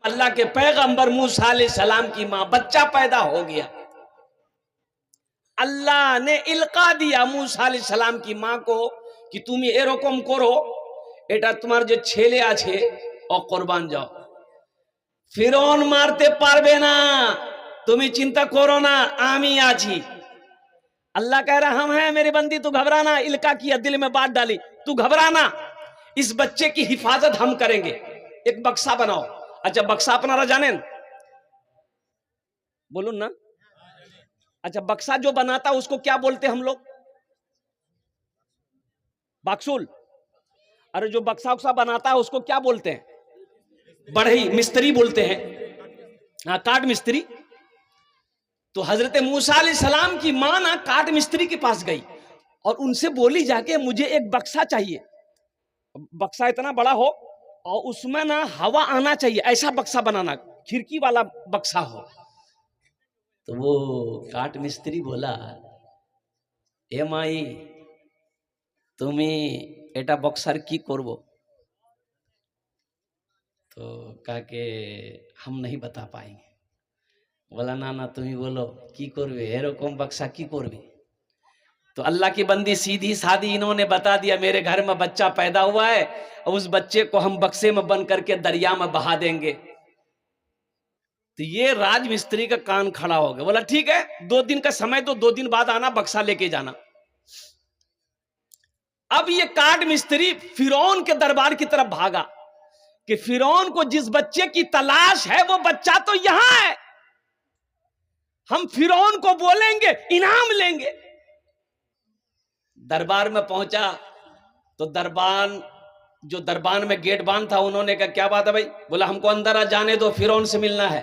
अल्लाह के पैगंबर मूसा अलैहिस्सलाम की मां, बच्चा पैदा हो गया। अल्लाह ने इल्का दिया मूसा अलैहिस्सलाम की मां को कि तुम एरकम करो, এটা তোমার যে ছেলে আছে ও কুরবান যাও। ফিরৌন মারতে পারবে না, তুমি চিন্তা করো না, আমি আছি। अल्लाह कह रहा हम हैं मेरी बंदी, तू घबराना। इल्का किया, दिल में बात डाली, तू घबराना, इस बच्चे की हिफाजत हम करेंगे। एक बक्सा बनाओ। अच्छा बक्सा अपनारा जाने, बोलो ना। अच्छा बक्सा जो बनाता उसको क्या बोलते हम लोग? बक्सुल। अरे जो बक्सा उक्सा बनाता है उसको क्या बोलते हैं? बढ़ई, मिस्त्री बोलते हैं। हाँ, काट मिस्त्री। तो हजरत मूसा अलैहिस्सलाम की मां ना काट मिस्त्री के पास गई और उनसे बोली जाके मुझे एक बक्सा चाहिए, बक्सा इतना बड़ा हो और उसमें ना हवा आना चाहिए, ऐसा बक्सा बनाना, खिड़की वाला बक्सा हो। तो वो काट मिस्त्री बोला, ए माई तुम्हें एटा बक्सार की करबो? तो कहा के हम नहीं बता पाएंगे। बोला ना ना तुम्हें बोलो की करबे, एरकम बक्सा की करबे? तो अल्लाह की बंदी सीधी सादी इन्होंने बता दिया, मेरे घर में बच्चा पैदा हुआ है और उस बच्चे को हम बक्से में बंद करके दरिया में बहा देंगे। तो ये राजमिस्त्री का कान खड़ा हो गया। बोला ठीक है, 2 दिन का समय दो, 2 दिन बाद आना, बक्सा लेके जाना। अब ये काट मिस्त्री फिरौन के दरबार की तरफ भागा कि फिरौन को जिस बच्चे की तलाश है वो बच्चा तो यहां है, हम फिरौन को बोलेंगे इनाम लेंगे। दरबार में पहुंचा तो जो दरबार में गेट बांध था, उन्होंने कहा क्या बात है भाई? बोला हमको अंदर आ जाने दो, फिरौन से मिलना है।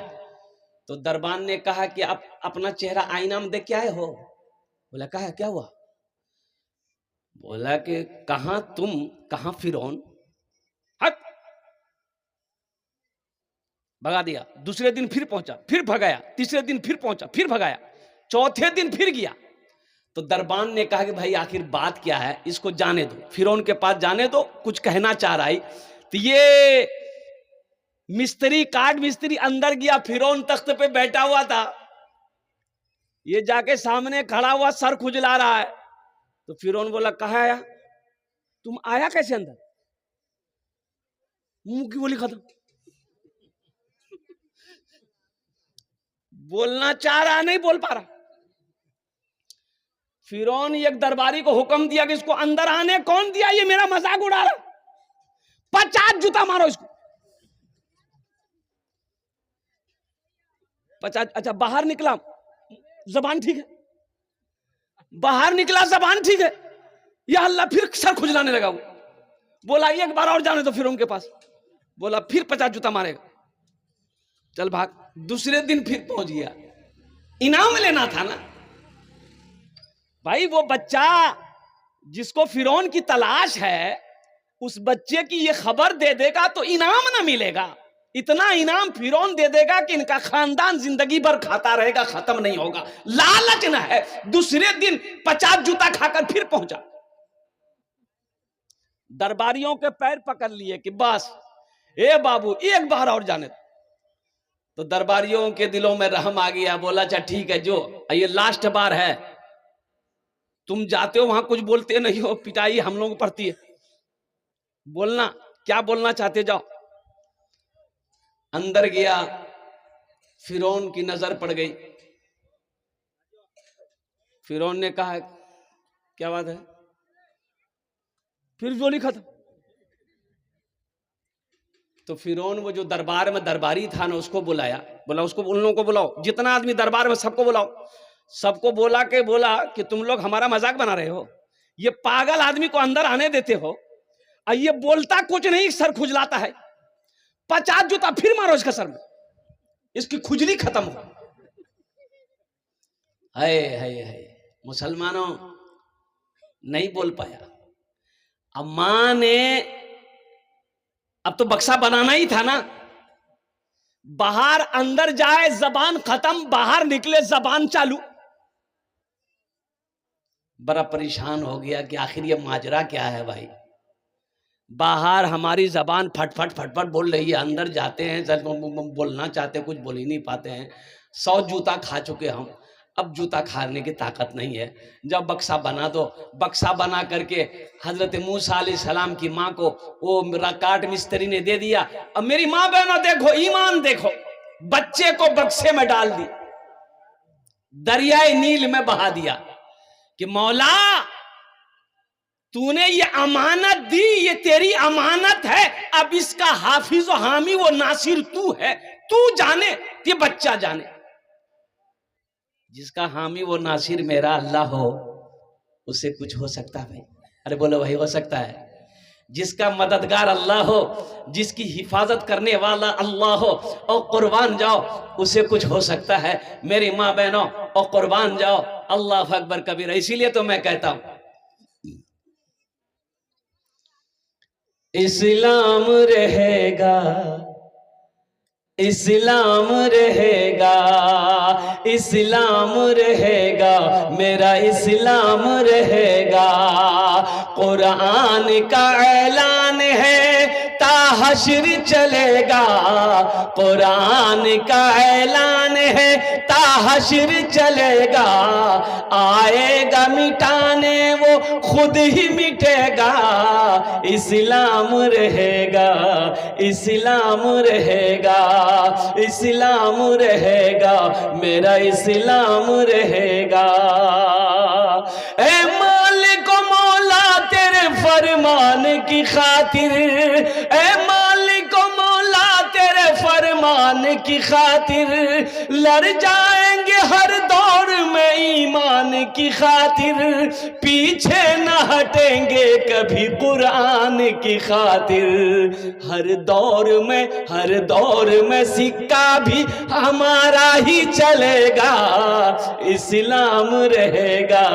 तो दरबार ने कहा कि आप अपना चेहरा आईना में देख के आए हो? बोला कहा क्या हुआ? बोला कि कहां तुम, कहां फिरौन? हट, भगा दिया। दूसरे दिन फिर पहुंचा, फिर भगाया। तीसरे दिन फिर पहुंचा, फिर भगाया। चौथे दिन फिर गया। तो दरबार ने कहा कि भाई आखिर बात क्या है, इसको जाने दो, फिरौन के पास जाने दो, कुछ कहना चाह रहा है। तो ये मिस्त्री, काट मिस्त्री अंदर गया, फिरौन तख्त पे बैठा हुआ था, ये जाके सामने खड़ा हुआ, सर खुजला रहा है। तो फिरौन बोला कहा आया? तुम आया कैसे अंदर? मुंह की बोली खत्म, बोलना चाह रहा नहीं बोल पा रहा। फिरौन एक दरबारी को हुक्म दिया कि इसको अंदर आने कौन दिया, ये मेरा मजाक उड़ा रहा, 50 जूता मारो इसको। 50। अच्छा बाहर निकला, जबान ठीक है, बाहर निकला जबान ठीक है, या अल्लाह फिर सर खुजलाने लगा। वो बोला एक बार और जाने तो फिरौन के पास। बोला फिर 50 जूता मारेगा, चल भाग। दूसरे दिन फिर पहुंच गया, इनाम लेना था ना भाई। वो बच्चा जिसको फिरौन की तलाश है, उस बच्चे की ये खबर दे देगा तो इनाम ना मिलेगा। इतना इनाम फिरौन दे देगा कि इनका खानदान जिंदगी भर खाता रहेगा, खत्म नहीं होगा। लालच ना है। दूसरे दिन 50 जूता खाकर फिर पहुंचा। दरबारियों के पैर पकड़ लिए कि बस ए बाबू एक बार और जाने। तो दरबारियों के दिलों में रहम आ गया। बोला अच्छा ठीक है, जो ये लास्ट बार है, तुम जाते हो वहां कुछ बोलते नहीं हो, पिटाई हम लोगों को पड़ती है, बोलना क्या बोलना चाहते जाओ। अंदर गया, फिरौन की नजर पड़ गई। फिरौन ने कहा क्या बात है? फिर जोली खत्म। तो फिरौन वो जो दरबार में दरबारी था ना, उसको बुलाया। बोला उसको, उन लोगों को बुलाओ, जितना आदमी दरबार में सबको बुलाओ। सबको बोला कि तुम लोग हमारा मजाक बना रहे हो, ये पागल आदमी को अंदर आने देते हो और ये बोलता कुछ नहीं, सर खुजलाता है। 50 जूता फिर मारो इसका सर में, इसकी खुजली खत्म हो। है मुसलमानों नहीं बोल पाया। अब मां ने, अब तो बक्सा बनाना ही था ना, बाहर अंदर जाए जबान खत्म, बाहर निकले जबान चालू। बड़ा परेशान हो गया कि आखिर ये माजरा क्या है भाई। बाहर हमारी जबान फटफट फटफट बोल रही है, अंदर जाते हैं सर बोलना चाहते कुछ बोल ही नहीं पाते हैं। 100 जूता खा चुके हम, अब जूता खाने की ताकत नहीं है। जब बक्सा बना दो, बक्सा बना करके हजरत मूसा अलैहिस्सलाम की माँ को वो काट मिस्त्री ने दे दिया। अब मेरी माँ बहनों देखो, ईमान देखो, बच्चे को बक्से में डाल दी, दरियाए नील में बहा दिया कि मौला तूने ये अमानत दी, ये तेरी अमानत है, अब इसका हाफिज और हामी वो नासिर तू है, तू जाने, ये बच्चा जाने। जिसका हामी वो नासिर मेरा अल्लाह हो, उससे कुछ हो सकता है भाई? अरे बोलो भाई, हो सकता है। जिसका मददगार अल्लाह हो, जिसकी हिफाजत करने वाला अल्लाह हो, और कुर्बान जाओ, उसे कुछ हो सकता है। मेरी माँ बहनों, और कुर्बान जाओ, अल्लाह अकबर कबीर। इसीलिए तो मैं कहता हूं इस्लाम रहेगा, इस्लाम रहेगा, इस्लाम रहेगा, मेरा इस्लाम रहेगा। कुरान का ऐलान है ता हश्र चलेगा, कुरान का ऐलान है ता हश्र चलेगा। आएगा मिटाने वो खुद ही मिटेगा, इस्लाम रहेगा, इस्लाम रहेगा, इस्लाम रहेगा, मेरा इस्लाम रहेगा। ए मालिक मौला तेरे फरमान की खातिर, ए मालिक मौला तेरे फरमान की खातिर, लड़ जाएंगे हर दौर में ईमान की खातिर, पीछे न हटेंगे कभी कुरान की खातिर। हर दौर में सिक्का भी हमारा ही चलेगा, इस्लाम रहेगा,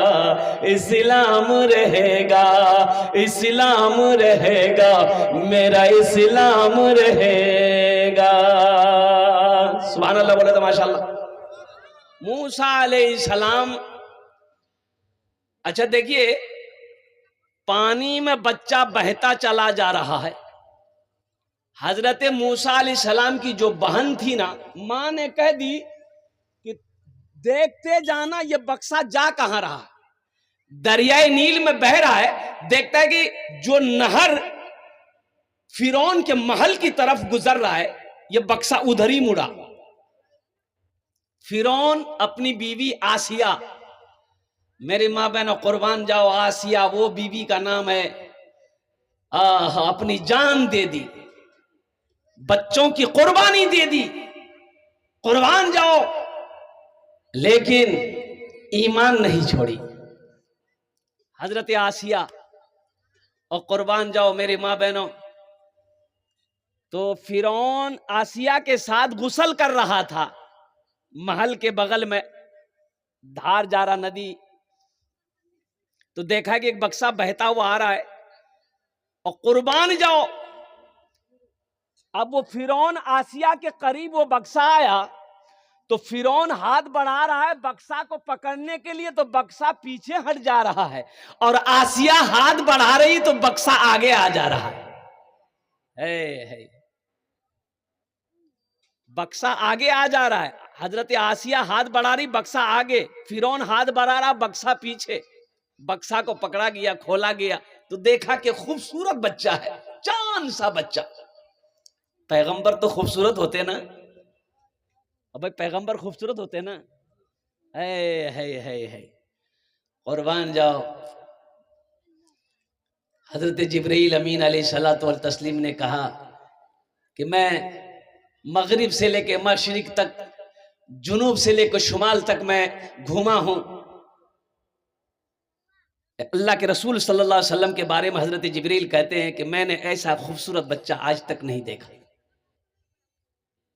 इस्लाम रहेगा, इस्लाम रहेगा, मेरा इस्लाम रहेगा। सुभान अल्लाह बोले तो माशाअल्लाह। मूसा अलैहिस्सलाम, अच्छा देखिए, पानी में बच्चा बहता चला जा रहा है। हजरत मूसा अलैहिस्सलाम की जो बहन थी ना, मां ने कह दी कि देखते जाना ये बक्सा जा कहां रहा है। दरियाए नील में बह रहा है, देखता है कि जो नहर फिरौन के महल की तरफ गुजर रहा है, ये बक्सा उधर ही मुड़ा। फिरौन अपनी बीवी आसिया, मेरी माँ बहनों कुर्बान जाओ, आसिया वो बीवी का नाम है, अपनी जान दे दी, बच्चों की कुर्बानी दे दी, कुर्बान जाओ, लेकिन ईमान नहीं छोड़ी। हजरत आसिया और कुर्बान जाओ मेरी माँ बहनों, तो फिरौन आसिया के साथ गुस्ल कर रहा था, महल के बगल में धार जा रहा नदी, तो देखा कि एक बक्सा बहता हुआ आ रहा है, और कुर्बान जाओ। अब वो फिरौन आसिया के करीब वो बक्सा आया, तो फिरौन हाथ बढ़ा रहा है बक्सा को पकड़ने के लिए, तो बक्सा पीछे हट जा रहा है, और आसिया हाथ बढ़ा रही तो बक्सा आगे आ जा रहा है। बक्सा आगे आ जा रहा है, हजरत आसिया हाथ बढ़ा रही, बक्सा आगे, फिरौन हाथ बढ़ा रहा, बक्सा पीछे। बक्सा को पकड़ा गया, खोला गया, तो देखा कि खूबसूरत बच्चा है, चांद सा बच्चा। पैगंबर तो खूबसूरत होते ना, अब भाई पैगंबर खूबसूरत होते ना, है कुर्बान जाओ। हजरत जिब्रील अमीन अलैहिस्सलातु वल तस्लीम ने कहा कि मैं मगरिब से लेके मशरिक तक, जुनूब से लेकर शुमाल तक मैं घूमा हूं। अल्लाह के रसूल सल्लल्लाहु अलैहि वसल्लम के बारे में हजरत जिब्रील कहते हैं कि मैंने ऐसा खूबसूरत बच्चा आज तक नहीं देखा।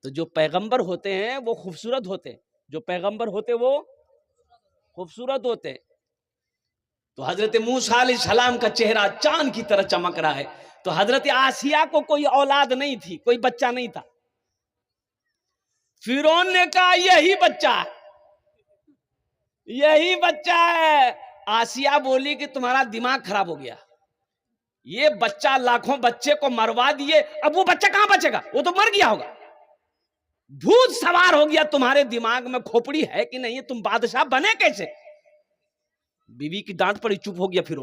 तो जो पैगंबर होते हैं वो खूबसूरत होते, जो पैगंबर होते वो खूबसूरत होते। तो हजरत मूसा अलैहिस्सलाम का चेहरा चांद की तरह चमक रहा है। तो हजरत आसिया को कोई औलाद नहीं थी, कोई बच्चा नहीं था। फिरौन ने कहा यही बच्चा है, यही बच्चा है। आसिया बोली कि तुम्हारा दिमाग खराब हो गया, ये बच्चा लाखों बच्चे को मरवा दिए, अब वो बच्चा कहां बचेगा? वो तो मर गया होगा। भूत सवार हो गया तुम्हारे दिमाग में, खोपड़ी है कि नहीं, तुम बादशाह बने कैसे? बीवी की डांट पड़ी, चुप हो गया फिर।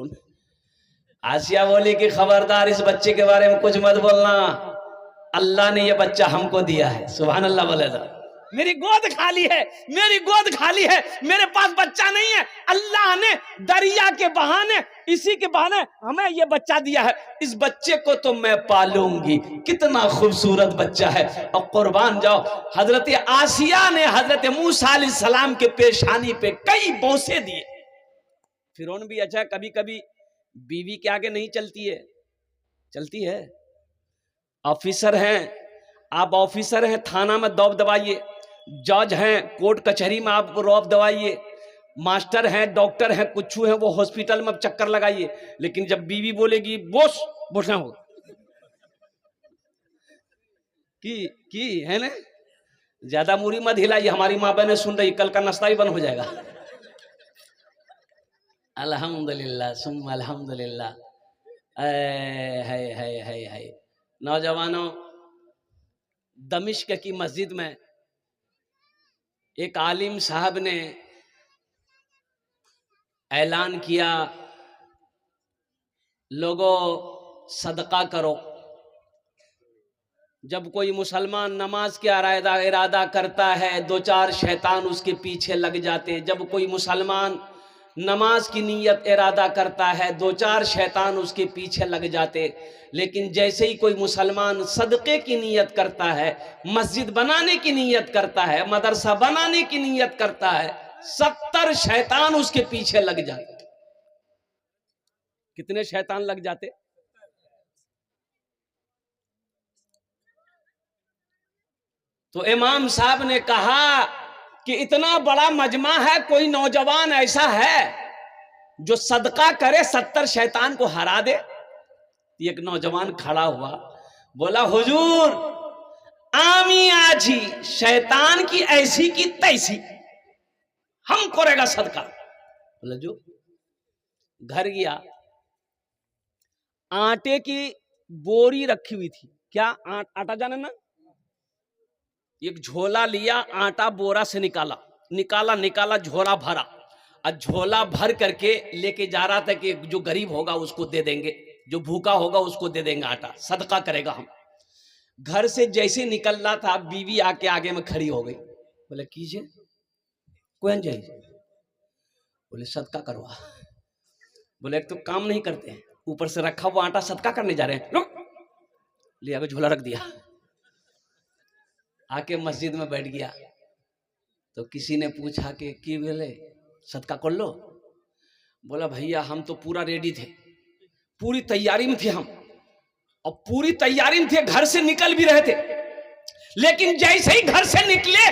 आसिया बोली कि खबरदार इस बच्चे के बारे में कुछ मत बोलना, अल्लाह ने ये बच्चा हमको दिया है। सुभान अल्लाह बोले तो मेरी गोद खाली है, मेरी गोद खाली है, मेरे पास बच्चा नहीं है, अल्लाह ने दरिया के बहाने, इसी के बहाने हमें ये बच्चा दिया है, इस बच्चे को तो मैं पालूंगी। कितना खूबसूरत बच्चा है। और कुर्बान जाओ, हजरत आसिया ने हजरत मूसा अलैहिस्सलाम के पेशानी पे कई बोसे दिए। फिरौन भी अच्छा, कभी कभी बीवी के आगे नहीं चलती है, चलती है। ऑफिसर हैं आप, ऑफिसर हैं, थाना में दौब दबाइए, जज हैं कोर्ट कचहरी में आप रौब दबाइए, मास्टर हैं, डॉक्टर हैं, कुछ हैं वो हॉस्पिटल में चक्कर लगाइए, लेकिन जब बीवी बोलेगी बोस, बोसना होगा कि है ना, ज्यादा मुरी मत हिलाइए, हमारी माँ बहनें सुन रही, कल का नाश्ता ही बंद हो जाएगा। अल्हम्दुलिल्लाह सुम्मा अल्हम्दुलिल्लाह। है नौजवानों, दमिश्क की मस्जिद में एक आलिम साहब ने ऐलान किया, लोगों सदका करो। जब कोई मुसलमान नमाज के इरादा करता है, दो चार शैतान उसके पीछे लग जाते। जब कोई मुसलमान नमाज की नीयत इरादा करता है, दो चार शैतान उसके पीछे लग जाते। लेकिन जैसे ही कोई मुसलमान सदक़े की नीयत करता है, मस्जिद बनाने की नीयत करता है, मदरसा बनाने की नीयत करता है, 70 शैतान उसके पीछे लग जाते। कितने शैतान लग जाते? तो इमाम साहब ने कहा कि इतना बड़ा मजमा है, कोई नौजवान ऐसा है जो सदका करे 70 शैतान को हरा दे। एक नौजवान खड़ा हुआ, बोला हुजूर आमी आजी शैतान की ऐसी की तैसी, हम करेगा सदका। बोला जो घर गया, आटे की बोरी रखी हुई थी, क्या आटा जाने ना, एक झोला लिया, आटा बोरा से निकाला, झोला भरा, और झोला भर करके लेके जा रहा था कि जो गरीब होगा उसको दे देंगे, जो भूखा होगा उसको दे देंगे आटा, सदका करेगा हम। घर से जैसे निकल रहा था, बीवी आके आगे में खड़ी हो गई। बोले कीजिए, कौन जाइए? बोले सदका करवा। बोले एक तो काम नहीं करते हैं, ऊपर से रखा हुआ आटा सदका करने जा रहे हैं, रुक। ले आगे झोला रख दिया, आके मस्जिद में बैठ गया। तो किसी ने पूछा कि बोले सदका कर लो। बोला भैया हम तो पूरा रेडी थे, पूरी तैयारी में थे हम, और पूरी तैयारी में थे, घर से निकल भी रहे थे, लेकिन जैसे ही घर से निकले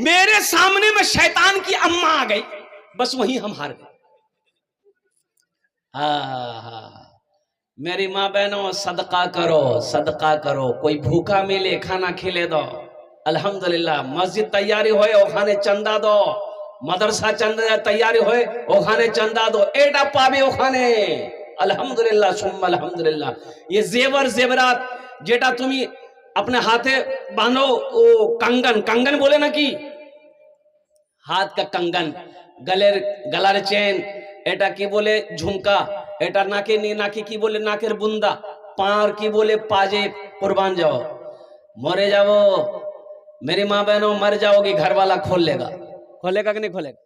मेरे सामने में शैतान की अम्मा आ गई, बस वहीं हम हार गए। मेरी माँ बहनों सदका करो, सदका करो, कोई भूखा मिले खाना खिले दो। अल्हम्दुलिल्लाह मस्जिद तैयारी होए ओखाने चंदा दो, मदरसा चंदा तैयारी होए ओखाने चंदा दो, एटा पावे ओखाने। अल्हम्दुलिल्लाह सुम्मा अल्हम्दुलिल्लाह। ये जेवर जेवरात जेटा तुम्ही अपने हाथे बांधो, ओ कंगन बोले ना, कि हाथ का कंगन, गलार चेन, एटा की बोले झुमका, एटा नाके की बोले नाकेर बुंदा, पार की बोले पाजे। कुर्बान जाओ, मरे जाओ मेरी माँ बहनों, मर जाओगी घर वाला खोलेगा कि नहीं खोलेगा?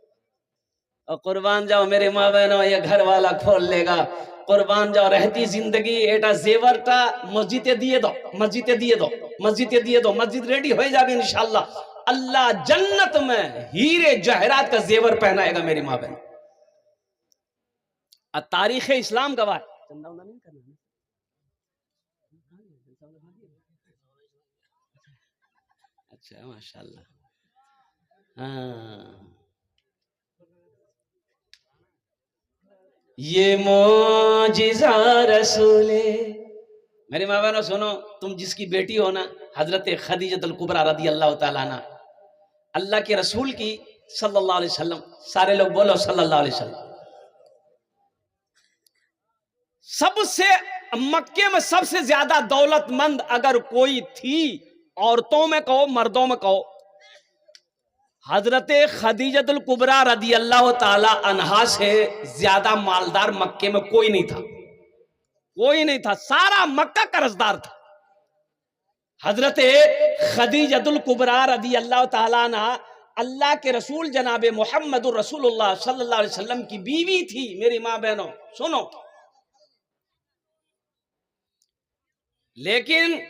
और कुर्बान जाओ मेरे माँ बहनों, ये घर वाला खोल लेगा। कुर्बान जाओ, रहती जिंदगी एटा जेवरटा मस्जिदे दिए दो, मस्जिद रेडी हो जाएगी इंशाल्लाह। अल्लाह जन्नत में हीरे जहरात का जेवर पहनाएगा मेरी माँ बहन। तारीख इस्लाम गवाह। चंदा उंदा नहीं करना, अच्छा माशाल्लाह। हाँ, ये मोजिज़ा रसूले। मेरी माँ बहनों सुनो, तुम जिसकी बेटी हो ना, हजरत खदीजतुल कुबरा रदी अल्लाह ताला अन्हा, अल्लाह के रसूल की सल्लल्लाहु अलैहि वसल्लम, सारे लोग बोलो सल्लल्लाहु अलैहि वसल्लम, सबसे मक्के में सबसे ज्यादा दौलतमंद अगर कोई थी, औरतों में कहो मर्दों में कहो, हजरत खदीजतुल कुबरा रदी अल्लाह ताला अन्हा से ज्यादा मालदार मक्के में कोई नहीं था, कोई नहीं था, सारा मक्का कर्जदार था। हजरत खदीजतुल कुबरा रदी अल्लाह ताला अन्हा अल्लाह के रसूल जनाब मोहम्मदुर रसूलुल्लाह सल्लल्लाहु अलैहि वसल्लम की बीवी थी। मेरी माँ बहनों सुनो, लेकिन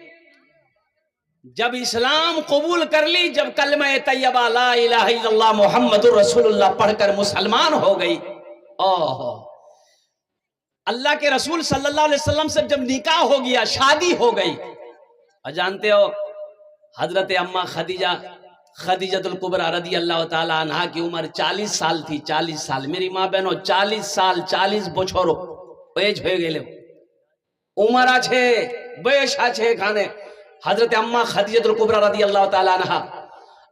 जब इस्लाम कबूल कर ली, जब कलमा तैयबा ला इलाहा इल्लल्लाह मुहम्मदुर रसूलुल्लाह पढ़कर मुसलमान हो गई, ओहो, अल्लाह के रसूल सल्लल्लाहु अलैहि वसल्लम से जब निकाह हो गया, शादी हो गई, और जानते हो हजरत अम्मा खदीजतुल कुबरा रदी अल्लाह ताला अन्हा की उम्र 40 साल थी। 40 साल मेरी माँ बहनों, 40 साल 40 বছর এজ হয়ে গেল, उम्र আছে, বয়স আছে এখানে। হযরত আম্মা খাদিজাতুল কুবরা রাদিয়াল্লাহু তাআলা আনহা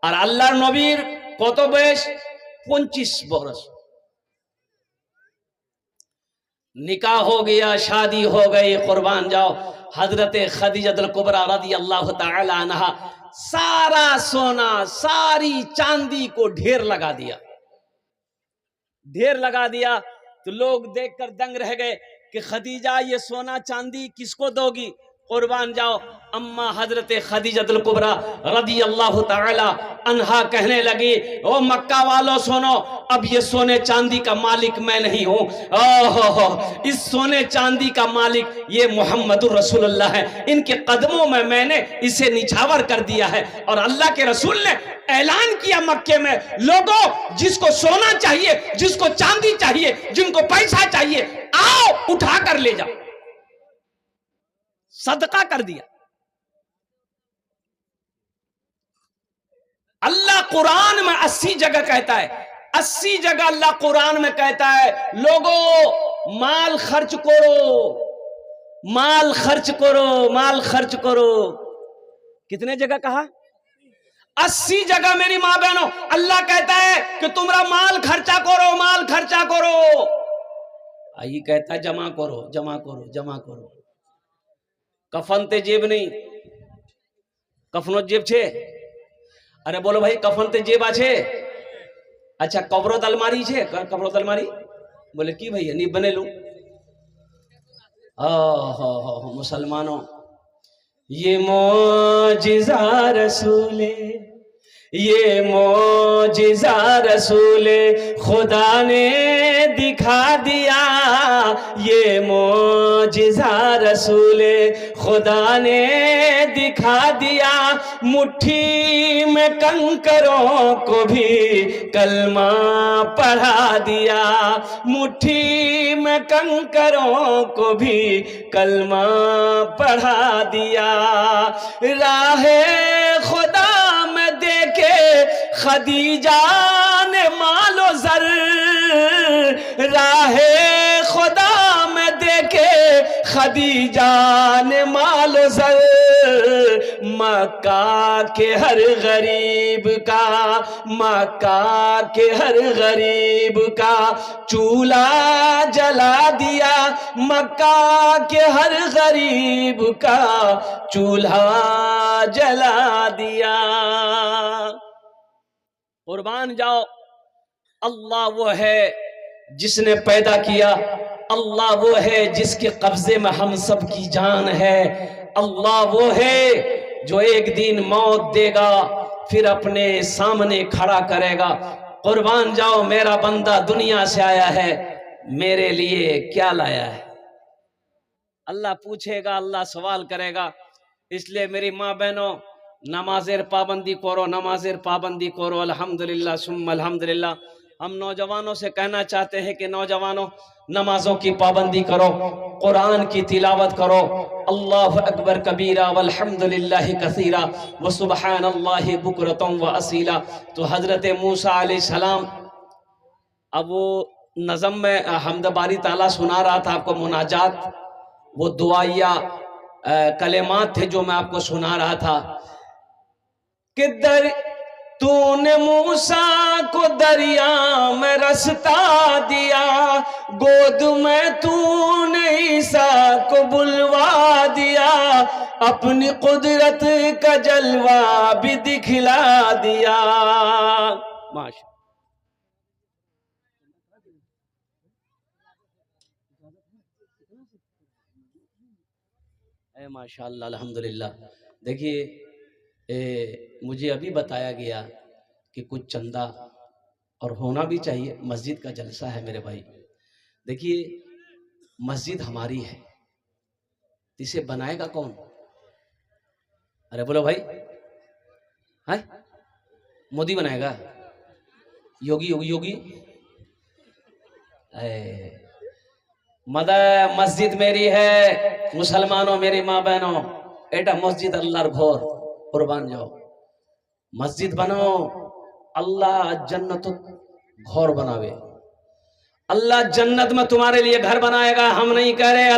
আর আল্লাহর নবীর কত বয়স? 25 বছর। निकाह हो गया, शादी हो गई, कुर्बान जाओ। हजरत खदीजतुल कुबरा रदियल्लाहु ताला अन्हा सारा सोना सारी चांदी को ढेर लगा दिया, ढेर लगा दिया। तो लोग देखकर दंग रह गए कि खदीजा ये सोना चांदी किसको दोगी? कुर्बान जाओ। अम्मा हजरत खदीजतुल कुबरा रदियल्लाहु ताला अन्हा कहने लगी, ओ मक्का वालों सुनो, अब ये सोने चांदी का मालिक मैं नहीं हूं, ओहो, इस सोने चांदी का मालिक ये मुहम्मदुर रसूलुल्लाह है। इनके कदमों में मैंने इसे निछावर कर दिया है। और अल्लाह के रसूल ने ऐलान किया मक्के में, लोगों जिसको सोना चाहिए, जिसको चांदी चाहिए, जिनको पैसा चाहिए, आओ उठा कर ले जाओ। सदका कर दिया। अल्लाह कुरान में 80 जगह कहता है, 80 जगह अल्लाह कुरान में कहता है, लोगों माल खर्च करो, माल खर्च करो, माल खर्च करो। कितने जगह कहा? 80 जगह मेरी मां बहनों अल्लाह कहता है कि तुम्हारा माल खर्चा करो, माल खर्चा करो। आई कहता है जमा करो, जमा करो, जमा करो। कफन ते जेब नहीं, कफनो जेब छे? अरे बोलो भाई, कफन ते जेब आछे? अच्छा, कब्रोत अलमारी छे? कब्रोत अलमारी बोले की भैया नहीं बनेलू। हो मुसलमानों, ये मौजिज़ा रसूले, ये मौजिज़ा रसूले खुदा ने दिखा दिया, ये मौजिज़ा रसूले खुदा ने दिखा दिया। मुट्ठी में कंकरों को भी कलमा पढ़ा दिया, मुट्ठी में कंकरों को भी कलमा पढ़ा दिया। राहे खुदा में देखे खदीजा ने मालो जर, राहे खुदा में देखे खदीजा ने मालो जर। मक्का के हर गरीब का, मक्का के हर गरीब का चूल्हा जला दिया, मक्का के हर गरीब का चूल्हा जला दिया। कुर्बान जाओ। अल्लाह वो है जिसने पैदा किया, अल्लाह वो है जिसके कब्जे में हम सब की जान है, अल्लाह वो है जो एक दिन मौत देगा फिर अपने सामने खड़ा करेगा। कुर्बान जाओ, मेरा बंदा दुनिया से आया है, मेरे लिए क्या लाया है? अल्लाह पूछेगा, अल्लाह सवाल करेगा। इसलिए मेरी माँ बहनों, नमाजेर पाबंदी करो, नमाजेर पाबंदी करो। अल्हम्दुलिल्लाह सुम्मा अल्हम्दुलिल्लाह। हम नौजवानों से कहना चाहते हैं कि नौजवानों, नमाजों की पाबंदी करो, कुरान की तिलावत करो। अल्लाह अकबर कबीरा वल्हम्दुलिल्लाहि कसीरा व सुबहानल्लाहि बुकरतम व असीला। तो हजरत मूसा अलैहिस्सलाम, अब वो नज़म में हम्द बारी ताला सुना रहा था आपको, मुनाजात, वो दुआया कलेमात थे जो मैं आपको सुना रहा था कि तूने मूसा को दरिया में रास्ता दिया, गोद में तूने ईसा को बुलवा दिया, अपनी कुदरत का जलवा भी दिखला दिया। माशा माशाअल्लाह अल्हम्दुलिल्लाह। देखिए मुझे अभी बताया गया कि कुछ चंदा और होना भी चाहिए, मस्जिद का जलसा है मेरे भाई। देखिए मस्जिद हमारी है, इसे बनाएगा कौन? अरे बोलो भाई, है मोदी बनाएगा? योगी योगी योगी? मस्जिद मेरी है, मुसलमानों मेरी माँ बहनों, एटा मस्जिद अल्लाहर घोर कुर्बान जाओ। मस्जिद बनाओ, अल्लाह जन्नत घोर बनावे, अल्लाह जन्नत में तुम्हारे लिए घर बनाएगा। हम नहीं कह रहे,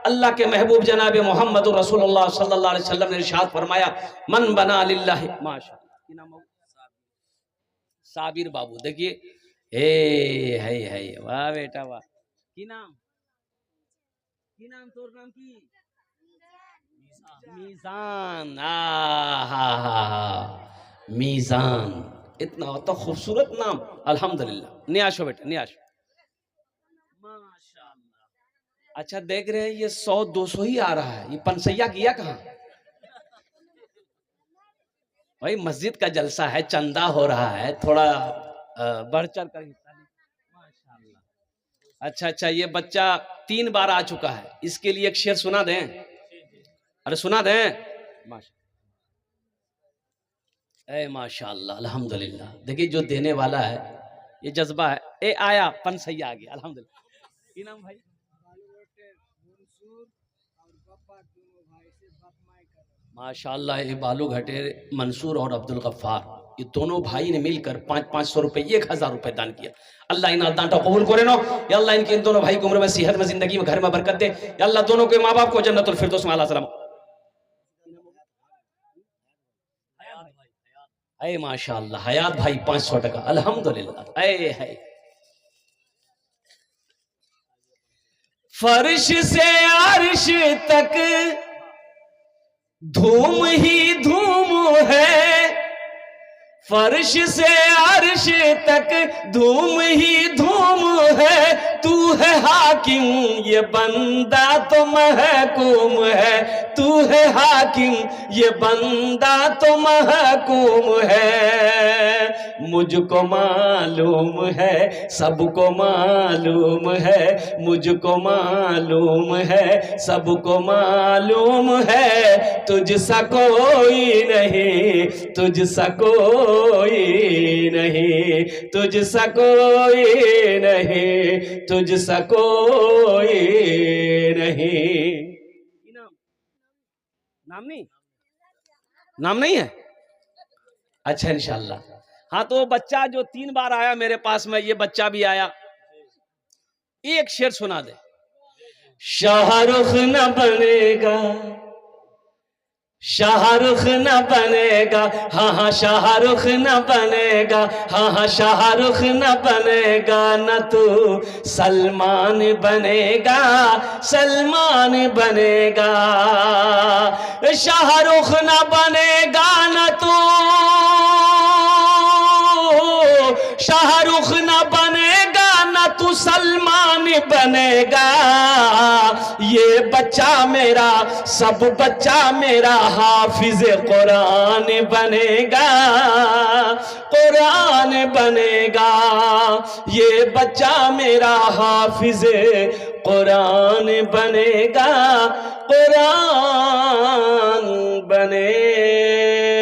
अल्लाह के महबूब जनाब मोहम्मद रसूलुल्लाह सल्लल्लाहु अलैहि वसल्लम ने इरशाद फरमाया, मन बना लिल्लाहि। माशाअल्लाह, साबिर बाबू देखिए, है वाह बेटा वाह। की नाम तोर नाम की? मीजान। मीजान, इतना तो खूबसूरत नाम, अल्हम्दुलिल्लाह। नियाशो बेटा नियाश, माशाअल्लाह। अच्छा देख रहे हैं ये 100-200 ही आ रहा है, ये पंसैया किया कहाँ? भाई मस्जिद का जलसा है, चंदा हो रहा है, थोड़ा बढ़ चढ़ कर हिस्सा लें। अच्छा अच्छा, ये बच्चा 3 बार आ चुका है, इसके लिए एक शेर सुना दें? अरे सुना दें। माशाअल्लाह अल्हम्दुलिल्लाह। देखिए जो देने वाला है ये जज्बा है। ए आया पंसैया आ गया, अल्हम्दुलिल्लाह। नाम भाई? माशाअल्लाह, ये बालू घटे मंसूर और अब्दुल गफ्फार, ये दोनों भाई ने मिलकर 500-500 रुपए 1000 रुपए दान किया। अल्लाह इन दानटा कबूल करे नो या अल्लाह, इनके इन दोनों भाई को उम्र में, सेहत में, जिंदगी में, घर में बरकत दे या अल्लाह। दोनों के माँ बाप को जन्नतुल फिरदौस में अल्लाह सलाम। अरे माशाअल्लाह, हयात भाई 500 टका, अल्हम्दुलिल्लाह। है फर्श से अर्श तक धूम ही धूम है, फर्श से अर्श तक धूम ही धूम है, तू है हाकिम ये बंदा तो महकूम है, तू है हाकिम ये बंदा तो महकूम है। मुझको मालूम है, सबको मालूम है, मुझको मालूम है, सबको मालूम है, तुझसा कोई नहीं, तुझसा कोई नहीं, तुझसा कोई नहीं, तुझसा कोई नहीं। नाम नहीं है? अच्छा इंशाल्लाह। हाँ तो बच्चा जो 3 बार आया मेरे पास में, ये बच्चा भी आया, एक शेर सुना दे। शाहरुख न बनेगा, शाहरुख न बनेगा, हाँ शाहरुख न बनेगा, हाँ शाहरुख न बनेगा, न तू सलमान बनेगा, सलमान बनेगा। शाहरुख न बनेगा न तू, शाहरुख न बनेगा न तू सलमान बनेगा। ये बच्चा मेरा, सब बच्चा मेरा हाफिज कुरान बनेगा, कुरान बनेगा। ये बच्चा मेरा हाफिज कुरान बनेगा, कुरान बनेगा।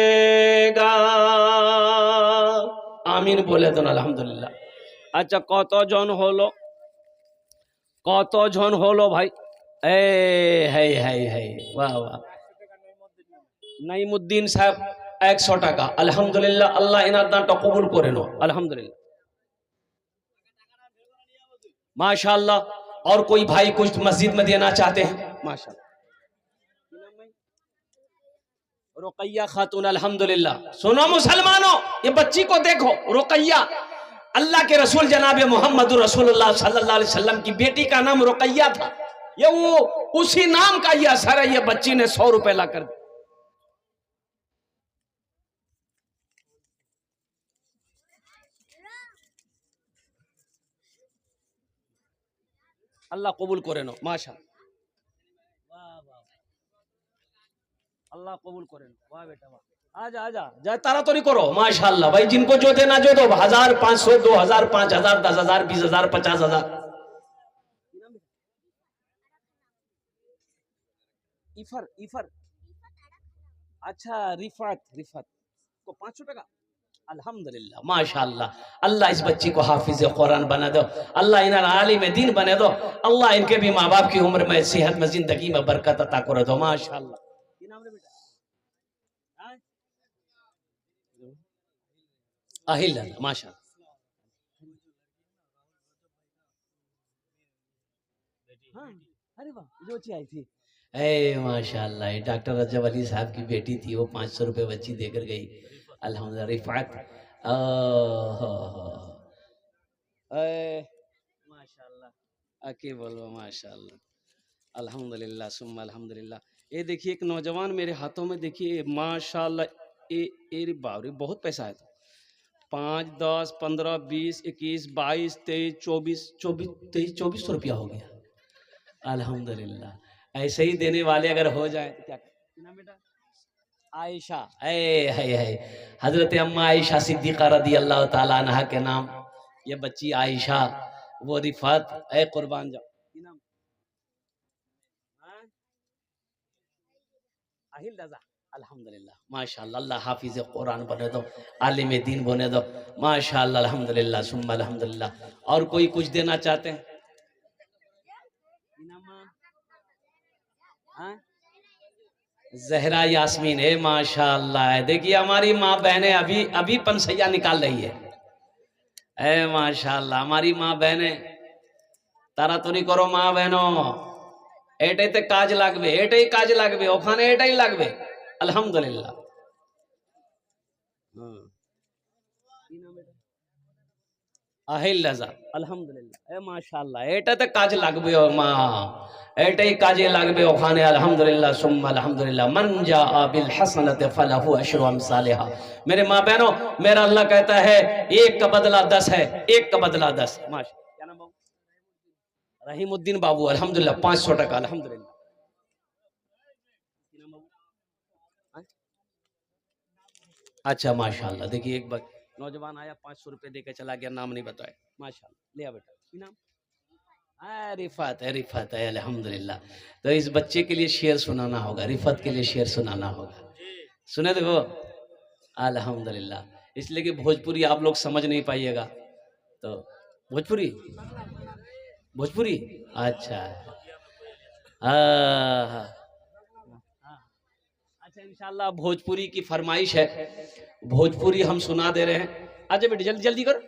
आमीन बोले तो अल्हम्दुलिल्लाह। अच्छा कत जन हलो, कत जन हलो भाई? है वाह वाह। नईमुद्दीन साहब 100 টাকা, अल्हम्दुलिल्लाह। अल्लाह इनार दानটা कबूल करे नो, अल्हम्दुलिल्लाह माशाअल्लाह। और कोई भाई कुछ मस्जिद में देना चाहते हैं? माशाअल्लाह। रुकैया खातून, अल्हम्दुलिल्लाह। सुनो मुसलमानों, ये बच्ची को देखो, रुकैया, अल्लाह के रसूल जनाब मोहम्मद रसूलुल्लाह सल्लल्लाहु अलैहि वसल्लम की बेटी का नाम रुकैया था। ये वो उसी नाम का ये असर है। ये बच्ची ने 100 रुपए ला कर दिया। अल्लाह कबूल करे नो, माशाअल्लाह, अल्लाह कबूल करे नो। वाह बेटा वाह, आजा आजा, जा तारा तो नहीं करो, माशाअल्लाह भाई। जिनको जो देना जो दो, 1000, 500, 2000, 5000, 10,000, 20,000, 50,000। इफर इफर, अच्छा रिफात, रिफात को 5 रुपए का, अल्हम्दुलिल्लाह, माशाअल्लाह। अल्लाह इस बच्ची को हाफिज कुरान बना दो, अल्लाह इन्हें आलिम दीन बने दो, अल्लाह इनके भी माँ बाप की उम्र में, सेहत में, जिंदगी में बरकत अता कर दो, माशाअल्लाह। अहिल, माशाअल्लाह। हाँ, अरे वाह, जो अच्छी आई थी, ए माशाअल्लाह, डॉक्टर रजब अली साहब की बेटी थी, वो 500 रुपए बच्ची देकर गई, अल्हम्दुलिल्लाह। रिफात, माशाअल्लाह, आके बोलो माशाअल्लाह, अल्हम्दुलिल्लाह सुम्मा अल्हम्दुलिल्लाह। ये देखिए एक नौजवान मेरे हाथों में, देखिए माशाअल्लाह, ये बाप रे, बहुत पैसा है। तो 5, 10, 15, 20, 21, 22, 23, 24 रुपया हो गया, अल्हम्दुलिल्लाह। ऐसे ही देने वाले अगर हो जाए तो क्या नाम बेटा? आयशा, है हजरत अम्मा आयशा सिद्दीक़ा रदी अल्लाह ताला अन्हा के नाम ये बच्ची आयशा, वो रिफात, ऐ कुर्बान जाओ, नाम आहिल रज़ा, अल्हम्दुलिल्लाह, माशाअल्लाह। अल्लाह हाफिज कुरान बने दो, आलिम दीन बने दो, माशाअल्लाह, अल्हम्दुलिल्लाह सुम्मा अल्हम्दुलिल्लाह। और कोई कुछ देना चाहते हैं? जहरा यास्मीन है, माशाअल्लाह। देखिए हमारी माँ बहनें अभी अभी पंसैया निकाल रही है, ए माशाअल्लाह। हमारी माँ बहनें तारा तो नहीं करो, माँ बहनों, एटे ते काज लागबे, एटे ही काज लागबे, ओखाने एटे ही लागबे, अल्हम्दुलिल्लाह। अहिल रज़ा, अल्हम्दुलिल्लाह, ए माशाअल्लाह, एटे ते काज लागबे ओ माँ, एटे ही काजे लागबे ओखाने, अल्हम्दुलिल्लाह सुम्मा अल्हम्दुलिल्लाह। मन जाअ बिल हसनति फलहु अशरु अम्सालिहा। मेरे माँ बहनों, मेरा अल्लाह कहता है 1 का बदला 10 है, 1 का बदला 10। माशा, क्या नाम बाबू? रहीमुद्दीन बाबू, अल्हम्दुलिल्लाह, 500 टका, अल्हम्दुलिल्लाह। अच्छा माशाअल्लाह। देखिए एक बार नौजवान आया, 500 रुपए देकर चला गया, नाम नहीं बताया, माशाअल्लाह। ले आ बेटा, नाम रिफात है, रिफात है, अल्हम्दुलिल्लाह। तो इस बच्चे के लिए शेर सुनाना होगा, रिफात के लिए शेर सुनाना होगा, सुने देखो, अल्हम्दुलिल्लाह। इसलिए कि भोजपुरी आप लोग समझ नहीं पाइएगा, तो भोजपुरी, भोजपुरी, अच्छा, अच्छा, इंशाल्लाह भोजपुरी की फरमाइश है, भोजपुरी हम सुना दे रहे हैं। अच्छा बेटी जल्दी जल्दी करो,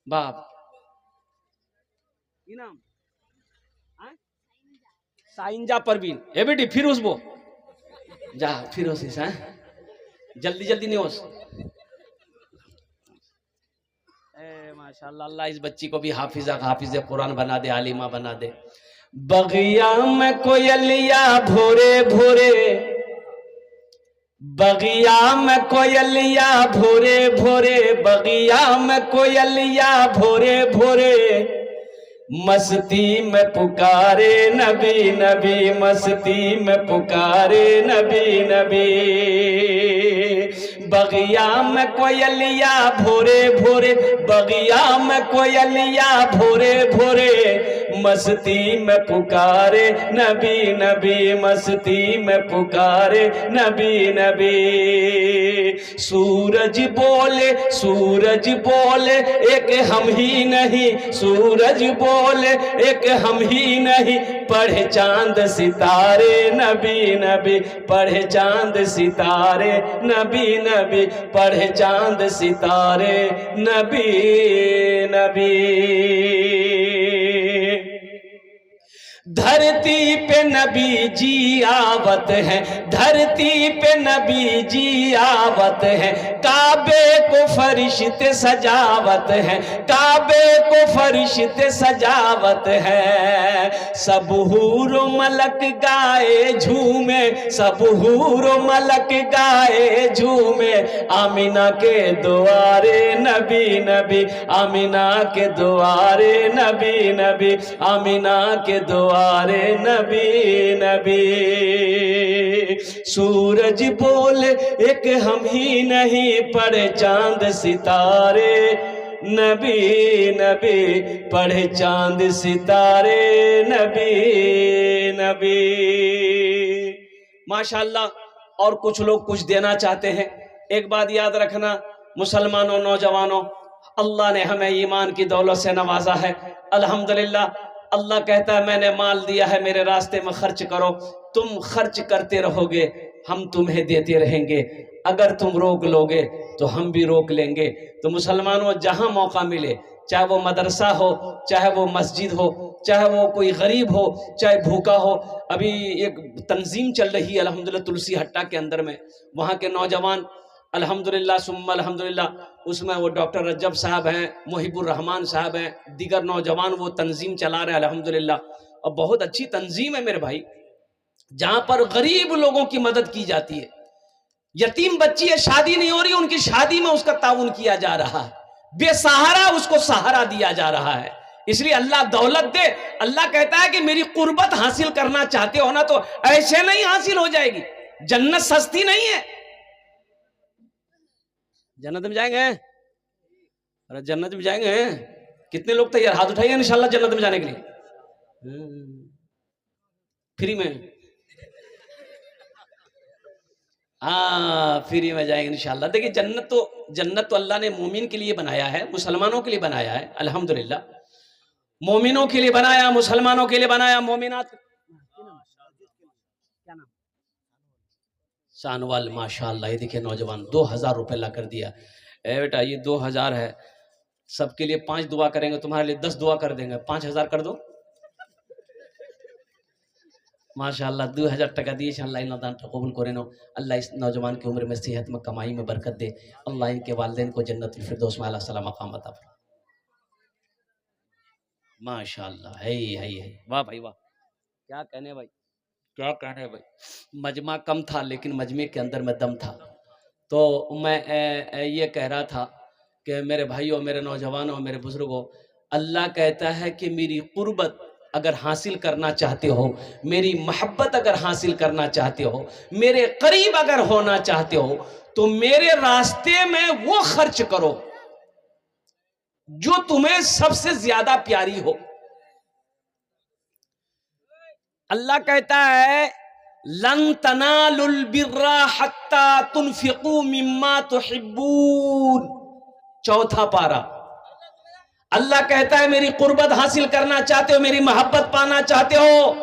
बाप नाम साइंजा परवीन, ए बेटी फिर उसको जा, फिर उसी से जल्दी जल्दी नहीं होस। माशाअल्लाह, अल्लाह इस बच्ची को भी हाफिज कुरान बना दे, आलिमा बना दे। बगिया में कोयलिया भोरे भोरे, बगिया में कोयलिया भोरे भोरे, बगिया में कोयलिया भोरे भोरे, मस्ती में पुकारे नबी नबी, मस्ती में पुकारे नबी नबी। बगिया में कोयलिया भोरे भोरे, बगिया में कोयलिया भोरे भोरे, मस्ती में पुकारे नबी नबी, मस्ती में पुकारे नबी नबी। सूरज बोले एक हम ही नहीं, सूरज बोले एक हम ही नहीं, पढ़े चांद सितारे नबी नबी, पढ़े चांद सितारे नबी नबी, पढ़े चांद सितारे नबी नबी। धरती पे नबी जी आवत है, धरती पे नबी जी आवत है, काबे को फरिश्ते सजावत है, काबे को फरिश्ते सजावत है। सब हूर मलक गाए झूमे, सब हूर मलक गाए झूमे, आमीना के द्वारे नबी नबी, आमीना के द्वारे नबी नबी, आमीना के द्वारे नबी नबी। सूरज बोले एक हम ही नहीं पढ़े चांद सितारे, नबी नबी पढ़े चांद सितारे, नबी नबी। माशाअल्लाह। और कुछ लोग कुछ देना चाहते हैं। एक बात याद रखना मुसलमानों, नौजवानों, अल्लाह ने हमें ईमान की दौलत से नवाजा है, अल्हम्दुलिल्लाह। अल्लाह कहता है मैंने माल दिया है, मेरे रास्ते में खर्च करो। तुम खर्च करते रहोगे, हम तुम्हें देते रहेंगे। अगर तुम रोक लोगे तो हम भी रोक लेंगे। तो मुसलमानों, जहां मौका मिले, चाहे वो मदरसा हो, चाहे वो मस्जिद हो, चाहे वो कोई गरीब हो, चाहे भूखा हो। अभी एक तंजीम चल रही है अल्हम्दुलिल्लाह तुलसी हट्टा के अंदर में, वहाँ के नौजवान अल्हम्दुलिल्लाह सुम्मा अल्हम्दुलिल्लाह, उसमें वो डॉक्टर रज्जब साहब हैं, मुहिबुर रहमान साहब हैं, दीगर नौजवान वो तंजीम चला रहे हैं अल्हम्दुलिल्लाह। और बहुत अच्छी तंजीम है मेरे भाई, जहाँ पर गरीब लोगों की मदद की जाती है। यतीम बच्ची है, शादी नहीं हो रही, उनकी शादी में उसका ताउन किया जा रहा है, बेसहारा उसको सहारा दिया जा रहा है। इसलिए अल्लाह दौलत दे। अल्लाह कहता है कि मेरी कुर्बत हासिल करना चाहते हो ना, तो ऐसे नहीं हासिल हो जाएगी। जन्नत सस्ती नहीं है। जन्नत में जाएंगे? अरे जन्नत में जाएंगे? कितने लोग तैयार? हाथ उठाइए इंशाल्लाह जन्नत में जाने के लिए। फ्री में? हाँ, फ्री में जाएंगे इंशाल्लाह। देखिए जन्नत तो अल्लाह ने मोमिन के लिए बनाया है, मुसलमानों के लिए बनाया है, अल्हम्दुलिल्लाह। मोमिनों के लिए बनाया, मुसलमानों के लिए बनाया। मोमिनात क्या नाम? शानवाल, माशाअल्लाह। ये देखिए नौजवान 2000 रुपये ला कर दिया। ए बेटा ये 2000 है, सबके लिए 5 दुआ करेंगे, तुम्हारे लिए 10 दुआ कर देंगे। 5000 कर दो। माशाअल्लाह 2000 टका दिए। अल्लाह इन दान कबूल करे नो। अल्लाह इस नौजवान की उम्र में, सेहत में, कमाई में बरकत दे। अल्लाह इनके वालिदैन को जन्नतुल फिरदौस में आला सला मकाम अता फरमाए। माशाअल्लाह है। वाह भाई वाह, क्या कहने भाई, क्या कहने भाई। मजमा कम था लेकिन मजमे के अंदर में दम था। तो मैं ये कह रहा था कि मेरे भाइयों, मेरे नौजवानों, मेरे बुजुर्गों, अल्लाह कहता है कि मेरी कुर्बत अगर हासिल करना चाहते हो, मेरी मोहब्बत अगर हासिल करना चाहते हो, मेरे करीब अगर होना चाहते हो, तो मेरे रास्ते में वो खर्च करो जो तुम्हें सबसे ज्यादा प्यारी हो। अल्लाह कहता है लन तनालुल बिर्रा हत्ता तुनफिकू मिम्मा तुहिब्बून, चौथा पारा। अल्लाह कहता है मेरी कुर्बत हासिल करना चाहते हो, मेरी मोहब्बत पाना चाहते हो,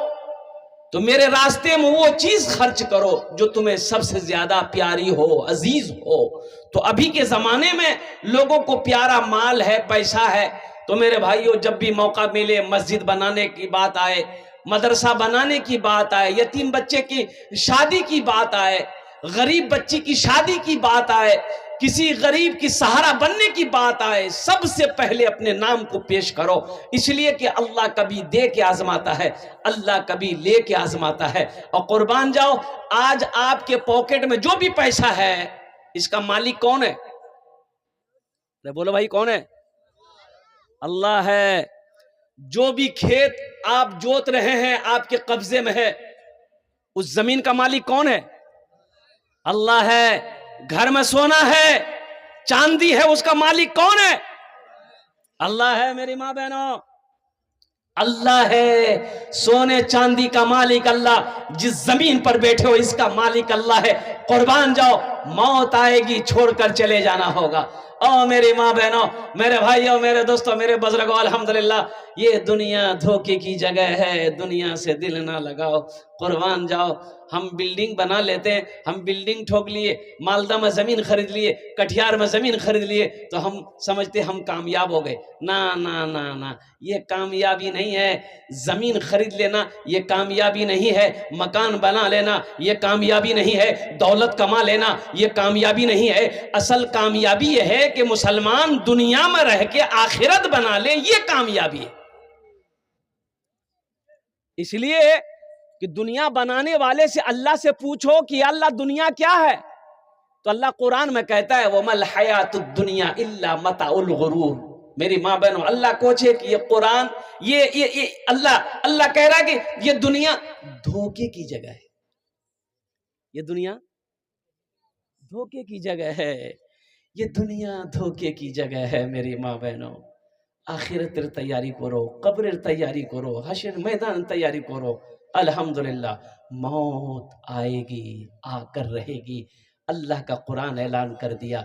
तो मेरे रास्ते में वो चीज खर्च करो जो तुम्हें सबसे ज्यादा प्यारी हो, अजीज हो। तो अभी के जमाने में लोगों को प्यारा माल है, पैसा है। तो मेरे भाइयों, जब भी मौका मिले, मस्जिद बनाने की बात आए, मदरसा बनाने की बात आए, यतीम बच्चे की शादी की बात आए, गरीब बच्ची की शादी की बात आए, किसी गरीब की सहारा बनने की बात आए, सबसे पहले अपने नाम को पेश करो। इसलिए कि अल्लाह कभी दे के आजमाता है, अल्लाह कभी ले के आजमाता है। और कुर्बान जाओ, आज आपके पॉकेट में जो भी पैसा है, इसका मालिक कौन है? बोलो भाई, कौन है? अल्लाह है। जो भी खेत आप जोत रहे हैं, आपके कब्जे में है, उस जमीन का मालिक कौन है? अल्लाह है। घर में सोना है, चांदी है, उसका मालिक कौन है? अल्लाह है। मेरी माँ बहनों, अल्लाह है। सोने चांदी का मालिक अल्लाह, जिस जमीन पर बैठे हो इसका मालिक अल्लाह है। कुर्बान जाओ, मौत आएगी, छोड़कर चले जाना होगा। ओ मेरी माँ बहनों, मेरे भाइयों, मेरे दोस्तों, मेरे बुजुर्गों, अल्हम्दुलिल्लाह, ये दुनिया धोखे की जगह है, दुनिया से दिल ना लगाओ, कुर्बान जाओ। हम बिल्डिंग बना लेते हैं, हम बिल्डिंग ठोक लिए, मालदा में ज़मीन खरीद लिए, कटिहार में ज़मीन खरीद लिए, तो हम समझते हम कामयाब हो गए। ना ना ना ना, ये कामयाबी नहीं है। ज़मीन खरीद लेना ये कामयाबी नहीं है, मकान बना लेना ये कामयाबी नहीं है, दौलत कमा लेना ये कामयाबी नहीं है। असल कामयाबी ये है कि मुसलमान दुनिया में रह के आखिरत बना ले, ये कामयाबी है। इसलिए कि दुनिया बनाने वाले से अल्लाह से पूछो कि अल्लाह दुनिया क्या है, तो अल्लाह कुरान में कहता है वमल हयातुद दुनिया इल्ला मताउल गुरूर। मेरी माँ बहनों, अल्लाह कोचे कि ये कुरान ये अल्लाह कह रहा है कि ये दुनिया धोखे की जगह है, ये दुनिया धोखे की जगह है, ये दुनिया धोखे की जगह है। मेरी माँ बहनों, आखिरतेर तैयारी करो, कब्रेर तैयारी करो, हशर मैदान तैयारी करो। अल्हम्दुलिल्लाह मौत आएगी, आकर रहेगी। अल्लाह का कुरान ऐलान कर दिया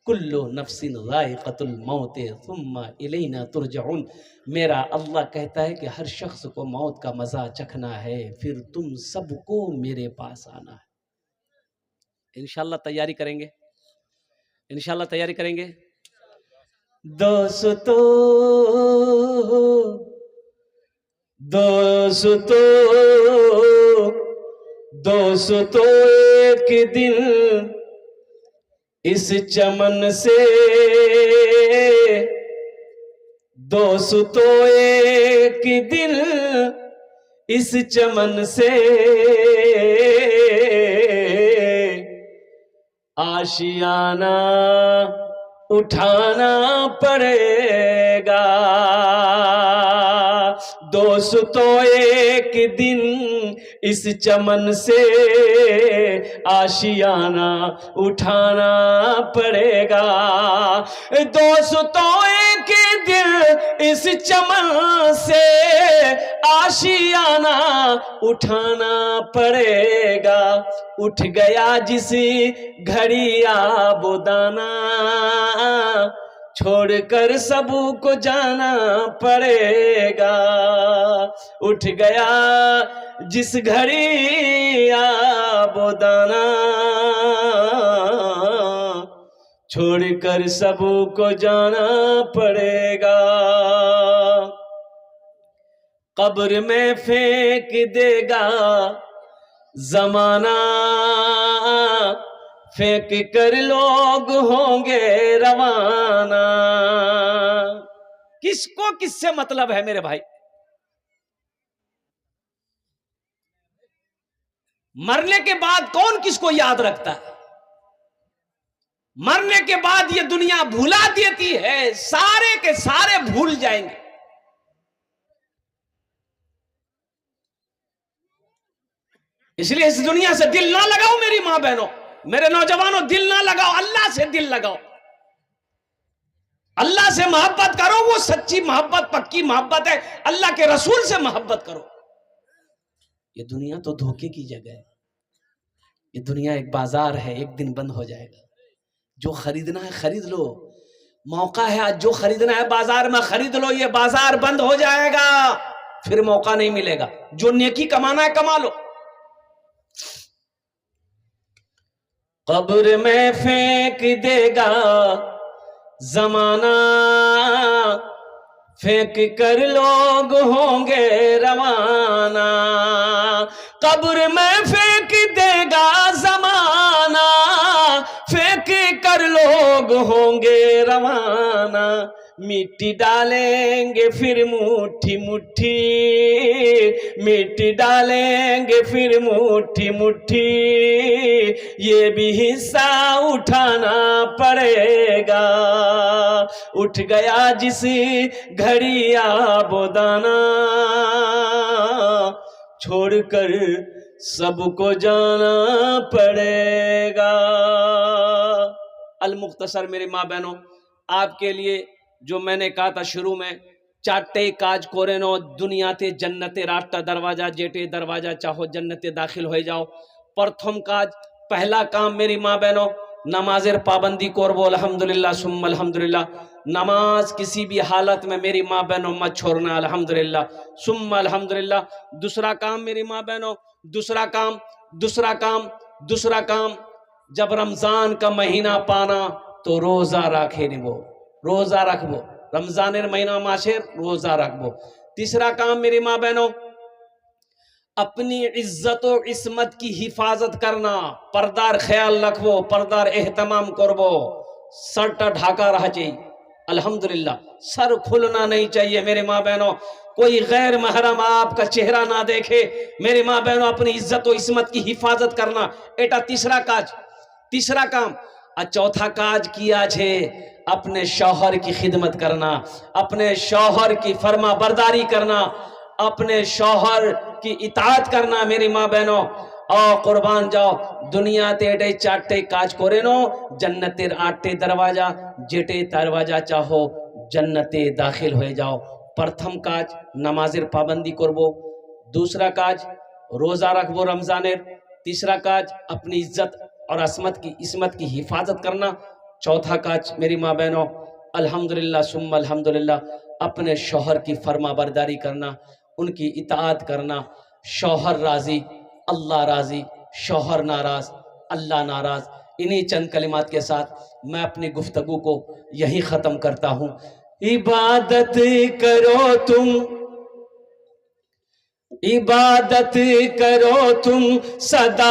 कुल्लु नफ्सिन ज़ाइक़तुल मौत सुम्मा इलैना तुरजऊन। मेरा अल्लाह कहता है कि हर शख्स को मौत का मज़ा चखना है, फिर तुम सबको मेरे पास आना है। इंशाअल्लाह तैयारी करेंगे, इंशाअल्लाह तैयारी करेंगे। दोस्तों दोस्तों दोस्तों, एक दिन इस चमन से, दोस्तों एक दिन इस चमन से आशियाना उठाना पड़ेगा। दोस्तों एक दिन इस चमन से आशियाना उठाना पड़ेगा। दोस्तों एक दिन इस चमन से आशियाना उठाना पड़ेगा। उठ गया जिस घड़ी आबोदाना, छोड़कर सबको जाना पड़ेगा। उठ गया जिस घड़ी आबोदाना, छोड़कर सबको जाना पड़ेगा। कब्र में फेंक देगा जमाना, फेंक कर लोग होंगे रवाना। किसको किससे मतलब है मेरे भाई? मरने के बाद कौन किसको याद रखता है? मरने के बाद ये दुनिया भुला देती है, सारे के सारे भूल जाएंगे। इसलिए इस दुनिया से दिल ना लगाओ मेरी मां बहनों, मेरे नौजवानों, दिल ना लगाओ, अल्लाह से दिल लगाओ। अल्लाह से मोहब्बत करो, वो सच्ची मोहब्बत, पक्की मोहब्बत है। अल्लाह के रसूल से मोहब्बत करो। ये दुनिया तो धोखे की जगह है, ये दुनिया एक बाजार है, एक दिन बंद हो जाएगा। जो खरीदना है खरीद लो, मौका है आज, जो खरीदना है बाजार में खरीद लो। ये बाजार बंद हो जाएगा, फिर मौका नहीं मिलेगा। जो नेकी कमाना है कमा लो। कब्र में फेंक देगा जमाना, फेंक कर लोग होंगे रवाना। कब्र में फेंक देगा जमाना, फेंक कर लोग होंगे रवाना। मिट्टी डालेंगे फिर मुट्ठी मुट्ठी, मिट्टी डालेंगे फिर मुट्ठी मुट्ठी। ये भी हिस्सा उठाना पड़ेगा। उठ गया जिस घड़ी आबोदाना, छोड़कर सबको जाना पड़ेगा। अल मुख्तसर मेरी माँ बहनों, आपके लिए जो मैंने कहा था शुरू में, चाटे काज कोरेनो दुनिया ते जन्नते रास्ता दरवाजा, जेटे दरवाजा चाहो जन्नते दाखिल हो जाओ। प्रथम काज, पहला काम मेरी माँ बहनों, नमाजेर पाबंदी करबो। अल्हम्दुलिल्लाह सुम्मा अल्हम्दुलिल्लाह। नमाज किसी भी हालत में मेरी माँ बहनों मत छोड़ना, अल्हम्दुलिल्लाह सुम्मा अल्हम्दुलिल्लाह। दूसरा काम मेरी माँ बहनों, दूसरा काम, दूसरा काम जब रमजान का महीना पाना तो रोजा राखे निबो, रोजा रखबो, रमजानेर महीना मासेर रोजा रखबो। तीसरा काम मेरी माँ बहनों, अपनी इज्जत और इस्मत की हिफाजत करना, पर्दार ख्याल रखबो, पर्दार एहतमाम करबो, सरटा ढाका रहा चाहिए। अल्हम्दुलिल्लाह सर खुलना नहीं चाहिए मेरे माँ बहनों, कोई गैर महरम आपका चेहरा ना देखे। मेरे माँ बहनों अपनी इज्जत और इस्मत की हिफाजत करना एटा तीसरा काम। और चौथा काज किया छे अपने शौहर की खिदमत करना, अपने शौहर की फरमा बरदारी करना, अपने शौहर की इताअत करना। मेरी माँ बहनों आओ कुर्बान जाओ, दुनियाते एटे चारटे काज करे नो जन्नतेर आठटे दरवाजा, जेटे दरवाजा चाहो जन्नते दाखिल हो जाओ। प्रथम काज नमाजेर पाबंदी करबो, दूसरा काज रोजा रखबो रमजानेर, तीसरा काज अपनी इज्जत और इस्मत की हिफाजत करना, चौथा काज मेरी माँ बहनों अल्हम्दुलिल्लाह सुम्मा अल्हम्दुलिल्लाह अपने शौहर की फरमा बरदारी करना, उनकी इताअत करना। शौहर राजी अल्लाह राजी, शौहर नाराज अल्लाह नाराज। इन्हीं चंद कलिमात के साथ मैं अपनी गुफ्तगू को यही ख़त्म करता हूँ। इबादत करो तुम, इबादत करो तुम सदा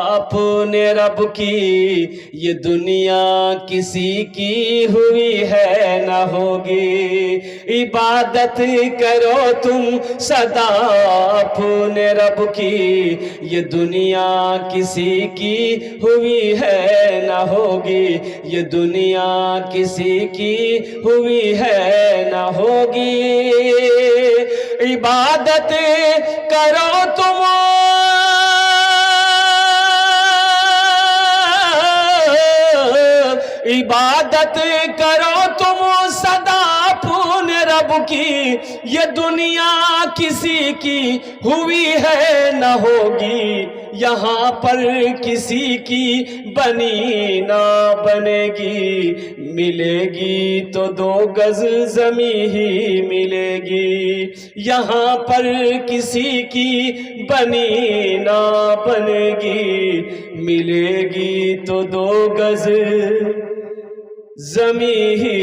अपने रब की, ये दुनिया किसी की हुई है न होगी। इबादत करो तुम सदा अपने रब की, ये दुनिया किसी की हुई है न होगी, ये दुनिया किसी की हुई है न होगी। इबादत करो तुम, इबादत करो तुम सदा अपने रब की, ये दुनिया किसी की हुई है न होगी। यहाँ पर किसी की बनी ना बनेगी, मिलेगी तो 2 गज ज़मीं ही मिलेगी। यहाँ पर किसी की बनी ना बनेगी, मिलेगी तो 2 गज ज़मीं ही